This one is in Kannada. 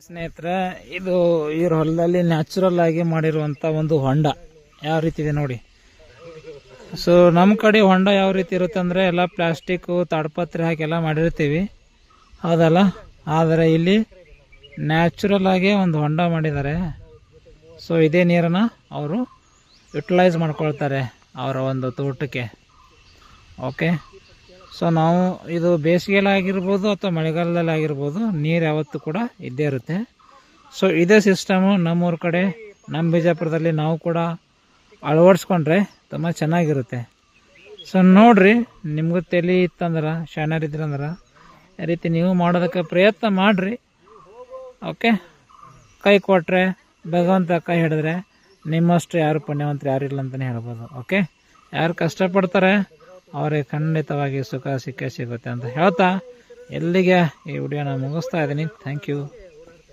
ಸ್ನೇಹಿತರೆ, ಇದು ಇವ್ರ ಹೊಲದಲ್ಲಿ ನ್ಯಾಚುರಲ್ ಆಗಿ ಮಾಡಿರುವಂಥ ಒಂದು ಹೊಂಡ ಯಾವ ರೀತಿ ಇದೆ ನೋಡಿ. ಸೊ ನಮ್ಮ ಕಡೆ ಹೊಂಡ ಯಾವ ರೀತಿ ಇರುತ್ತೆ ಅಂದರೆ ಎಲ್ಲ ಪ್ಲಾಸ್ಟಿಕ್ಕು ತಾಡ್ಪತ್ರೆ ಹಾಕಿ ಎಲ್ಲ ಮಾಡಿರ್ತೀವಿ, ಹೌದಲ್ಲ. ಆದರೆ ಇಲ್ಲಿ ನ್ಯಾಚುರಲ್ ಆಗಿ ಒಂದು ಹೊಂಡ ಮಾಡಿದ್ದಾರೆ. ಸೊ ಇದೇ ನೀರನ್ನು ಅವರು ಯುಟಿಲೈಸ್ ಮಾಡ್ಕೊಳ್ತಾರೆ ಅವರ ಒಂದು ತೋಟಕ್ಕೆ. ಓಕೆ, ಸೊ ನಾವು ಇದು ಬೇಸಿಗೆಯಲ್ಲಿ ಆಗಿರ್ಬೋದು ಅಥವಾ ಮಳೆಗಾಲದಲ್ಲಿ ಆಗಿರ್ಬೋದು, ನೀರು ಯಾವತ್ತೂ ಕೂಡ ಇದ್ದೇ ಇರುತ್ತೆ. ಸೊ ಇದೇ ಸಿಸ್ಟಮು ನಮ್ಮೂರ ಕಡೆ ನಮ್ಮ ಬಿಜಾಪುರದಲ್ಲಿ ನಾವು ಕೂಡ ಅಳವಡಿಸ್ಕೊಂಡ್ರೆ ತುಂಬ ಚೆನ್ನಾಗಿರುತ್ತೆ. ಸೊ ನೋಡಿರಿ, ನಿಮಗೂ ತಲೆ ಇತ್ತಂದ್ರೆ, ಶಾಣ್ಯರು ಇದ್ರಂದ್ರೆ ಈ ರೀತಿ ನೀವು ಮಾಡೋದಕ್ಕೆ ಪ್ರಯತ್ನ ಮಾಡಿರಿ. ಓಕೆ, ಕೈ ಕೊಟ್ಟರೆ ಭಗವಂತ ಕೈ ಹಿಡಿದ್ರೆ ನಿಮ್ಮಷ್ಟು ಯಾರು ಪುಣ್ಯವಂತರು ಯಾರಿಲ್ಲ ಅಂತಲೇ ಹೇಳ್ಬೋದು. ಓಕೆ, ಯಾರು ಕಷ್ಟಪಡ್ತಾರೆ ಅವರಿಗೆ ಖಂಡಿತವಾಗಿ ಸುಖ ಸಿಕ್ಕೇ ಸಿಗುತ್ತೆ ಅಂತ ಹೇಳ್ತಾ ಇಲ್ಲಿಗೆ ಈ ವಿಡಿಯೋನ ಮುಗಿಸ್ತಾ ಇದ್ದೀನಿ. Thank you.